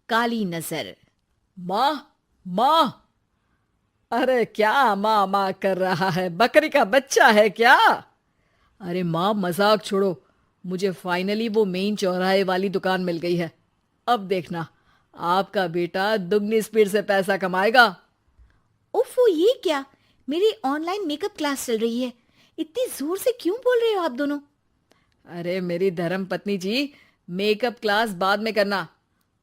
काली नजर। माँ, माँ। अरे क्या माँ माँ कर रहा है? बकरी का बच्चा है क्या? अरे माँ, मजाक छोड़ो। मुझे फाइनली वो मेन चौराहे वाली दुकान मिल गई है। अब देखना, आपका बेटा दुगनी स्पीड से पैसा कमाएगा। उफ़ो, ये क्या? मेरी ऑनलाइन मेकअप क्लास चल रही है। इतनी जोर से क्यों बोल रहे हो आप दोनों? अरे मेरी धर्म पत्नी जी, मेकअप क्लास बाद में करना।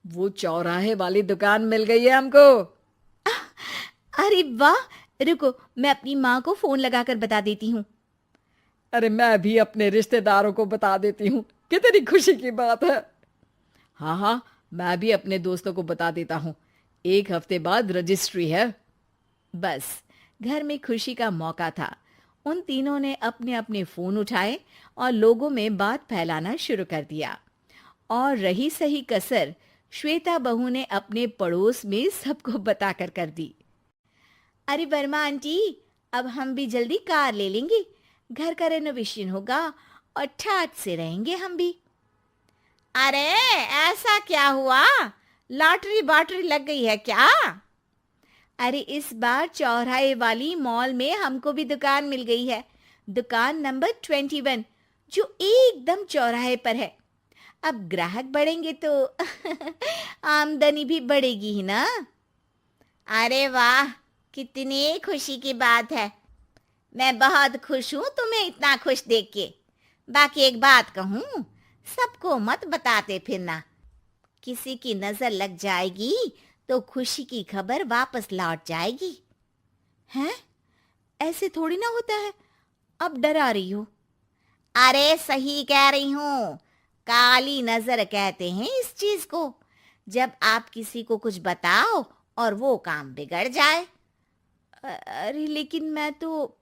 वो चौराहे वाली दुकान मिल गई है हमको। अरे वाह! रुको, मैं अपनी माँ को फोन लगाकर बता देती हूँ। अरे मैं भी अपने रिश्तेदारों को बता देती हूँ। कितनी खुशी की बात है। हाँ हाँ, मैं भी अपने दोस्तों को बता देता हूँ। 1 हफ्ते बाद रजिस्ट्री है। बस, घर में खुशी का मौका था। उन तीनों ने अपने अपने फोन उठाए और लोगों में बात फैलाना शुरू कर दिया। और रही सही कसर, श्वेता बहू ने अपने पड़ोस में सबको बताकर कर दी। अरे वर्मा आंटी, अब हम भी जल्दी कार ले लेंगे। घर का रेनोवेशन होगा और ठाट से रहेंगे हम भी। अरे, ऐसा क्या हुआ? लॉटरी बाटरी लग गई है क्या? अरे, इस बार चौराहे वाली मॉल में हमको भी दुकान मिल गई है। दुकान नंबर 21, जो एकदम चौराहे पर है। अब ग्राहक बढ़ेंगे तो आमदनी भी बढ़ेगी ही ना। अरे वाह, कितनी खुशी की बात है। मैं बहुत खुश हूँ तुम्हें इतना खुश देख के। बाकी एक बात कहूँ, सबको मत बताते फिरना। किसी की नजर लग जाएगी तो खुशी की खबर वापस लौट जाएगी। हैं? ऐसे थोड़ी ना होता है। अब डरा रही हो। अरे सही कह रही हूँ। काली नजर कहते हैं इस चीज को, जब आप किसी को कुछ बताओ और वो काम बिगड़ जाए। अरे लेकिन मैं तो।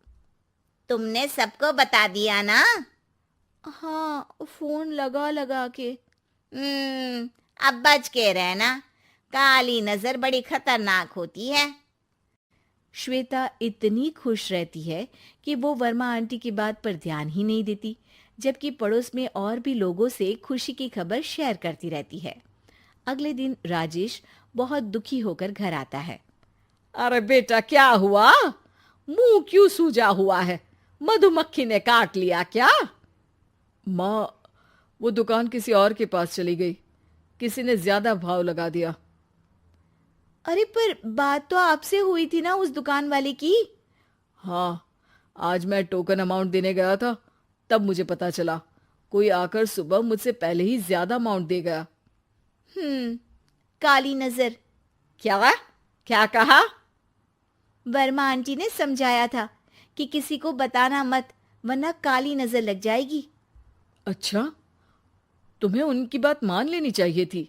तुमने सबको बता दिया ना? हाँ, फोन लगा लगा के। अब बच के रहना। काली नजर बड़ी खतरनाक होती है। श्वेता इतनी खुश रहती है कि वो वर्मा आंटी की बात पर ध्यान ही नहीं देती, जबकि पड़ोस में और भी लोगों से खुशी की खबर शेयर करती रहती है। अगले दिन राजेश बहुत दुखी होकर घर आता है। अरे बेटा, क्या हुआ? मुंह क्यों सूजा हुआ है? मधुमक्खी ने काट लिया क्या? माँ, वो दुकान किसी और के पास चली गई। किसी ने ज्यादा भाव लगा दिया। अरे पर बात तो आपसे हुई थी ना उस दुकान वाले की। हाँ, आज मैं टोकन अमाउंट देने गया था, तब मुझे पता चला। कोई आकर सुबह मुझसे पहले ही ज्यादा अमाउंट दे गया। हम्म, काली नजर। क्या? क्या कहा? वर्मा आंटी ने समझाया था कि किसी को बताना मत, वरना काली नजर लग जाएगी। अच्छा, तुम्हें उनकी बात मान लेनी चाहिए थी।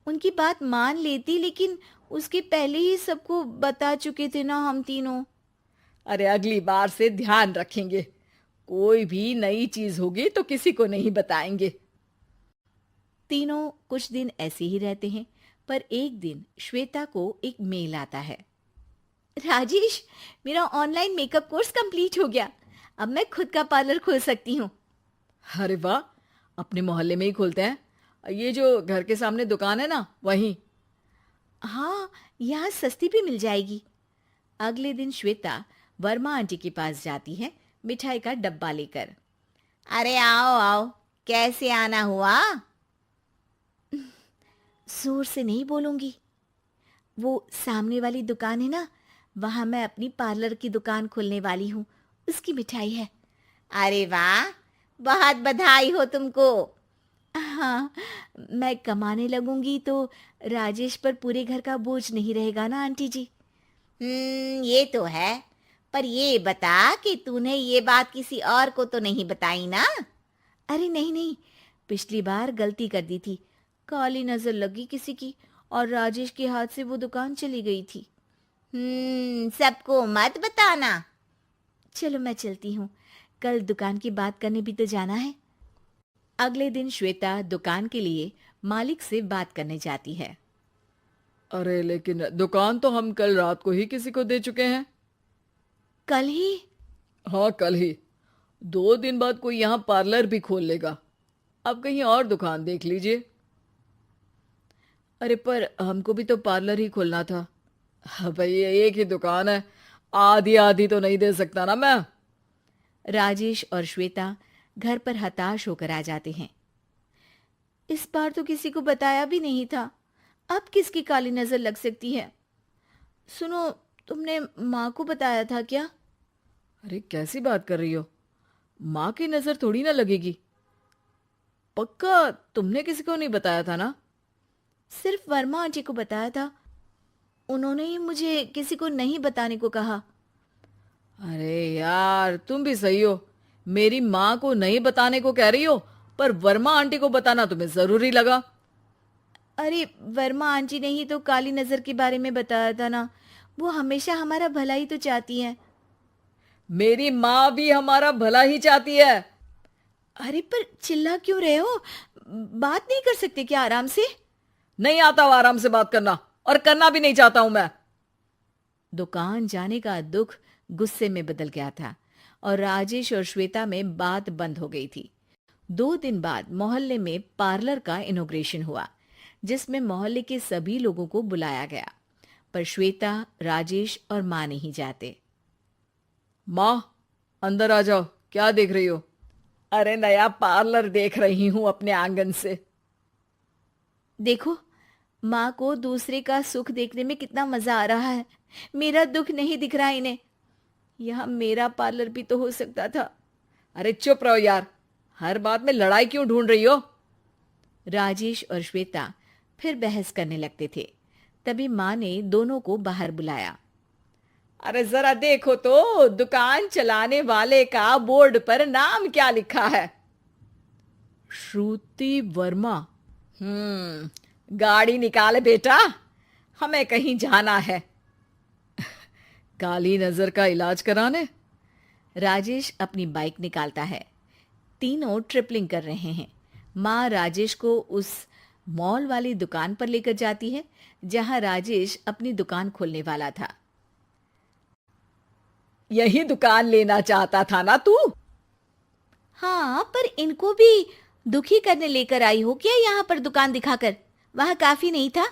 उनकी बात मान लेती, लेकिन उसके पहले ही सबको बता चुके थे ना हम तीनों। अरे अगली बार से ध्यान रखेंगे। कोई भी नई चीज होगी तो किसी को नहीं बताएंगे। तीनों कुछ दिन ऐसे ही रहते हैं, पर एक दिन श्वेता को एक मेल आता है। राजेश, मेरा ऑनलाइन मेकअप कोर्स कंप्लीट हो गया। अब मैं खुद का पार्लर खोल सकती हूँ। अरे वाह, अपने मोहल्ले में ही खोलते हैं। ये जो घर के सामने दुकान है ना, वहीं। हाँ, यहाँ सस्ती भी मिल जाएगी। अगले दिन श्वेता वर्मा आंटी के पास जाती है, मिठाई का डब्बा लेकर। अरे आओ आओ, कैसे आना हुआ? जोर से नहीं बोलूंगी। वो सामने वाली दुकान है ना, वहां मैं अपनी पार्लर की दुकान खोलने वाली हूँ। उसकी मिठाई है। अरे वाह, बहुत बधाई हो तुमको। हाँ, मैं कमाने लगूंगी तो राजेश पर पूरे घर का बोझ नहीं रहेगा ना आंटी जी। ये तो है। पर ये बता कि तूने ये बात किसी और को तो नहीं बताई ना? अरे नहीं नहीं, पिछली बार गलती कर दी थी। काली नजर लगी किसी की और राजेश के हाथ से वो दुकान चली गई थी। सबको मत बताना। चलो मैं चलती हूँ, कल दुकान की बात करने भी तो जाना है। अगले दिन श्वेता दुकान के लिए मालिक से बात करने जाती है। अरे लेकिन दुकान तो हम कल रात को ही किसी को दे चुके हैं। कल ही? हाँ, कल ही। 2 दिन बाद कोई यहाँ पार्लर भी खोल लेगा। अब कहीं और दुकान देख लीजिए। अरे पर हमको भी तो पार्लर ही खोलना था। हाँ भाई, ये एक ही दुकान है, आधी आधी तो नहीं दे सकता ना मैं। राजेश और श्वेता घर पर हताश होकर आ जाते हैं। इस बार तो किसी को बताया भी नहीं था, अब किसकी काली नजर लग सकती है। सुनो, तुमने माँ को बताया था क्या? अरे कैसी बात कर रही हो, माँ की नजर थोड़ी ना लगेगी। पक्का तुमने किसी को नहीं बताया था ना? सिर्फ वर्मा आंटी को बताया था, उन्होंने ही मुझे किसी को नहीं बताने को कहा। अरे यार, तुम भी सही हो, मेरी माँ को नहीं बताने को कह रही हो, पर वर्मा आंटी को बताना तुम्हें जरूरी लगा। अरे वर्मा आंटी ने ही तो काली नजर के बारे में बताया था ना, वो हमेशा हमारा भला ही तो चाहती हैं। मेरी माँ भी हमारा भला ही चाहती है। अरे पर चिल्ला क्यों रहे हो? बात नहीं कर सकते क्या आराम से? नहीं आता वो आराम से बात करना, और करना भी नहीं चाहता हूं मैं। दुकान जाने का दुख गुस्से में बदल गया था और राजेश और श्वेता में बात बंद हो गई थी। 2 दिन बाद मोहल्ले में पार्लर का इनॉग्रेशन हुआ, जिसमें मोहल्ले के सभी लोगों को बुलाया गया, पर श्वेता, राजेश और माँ नहीं जाते। माँ, अंदर आ जाओ, क्या देख रही हो? अरे नया पार्लर देख रही हूं अपने आंगन से। देखो, माँ को दूसरे का सुख देखने में कितना मजा आ रहा है, मेरा दुख नहीं दिख रहा इन्हें। यह मेरा पार्लर भी तो हो सकता था। अरे चुप रहो यार, हर बात में लड़ाई क्यों ढूंढ रही हो? राजेश और श्वेता फिर बहस करने लगते थे। तभी माँ ने दोनों को बाहर बुलाया। अरे जरा देखो तो, दुकान चलाने वाले का बोर्ड पर नाम क्या लिखा है? श्रुति वर्मा। गाड़ी निकाले बेटा, हमें कहीं जाना है। काली नजर का इलाज कराने? राजेश अपनी बाइक निकालता है। तीनों ट्रिपलिंग कर रहे हैं। माँ राजेश को उस मॉल वाली दुकान पर लेकर जाती है जहां राजेश अपनी दुकान खोलने वाला था। यही दुकान लेना चाहता था ना तू? हाँ, पर इनको भी दुखी करने लेकर आई हो क्या यहाँ पर दुकान दिखाकर? वहां काफी नहीं था?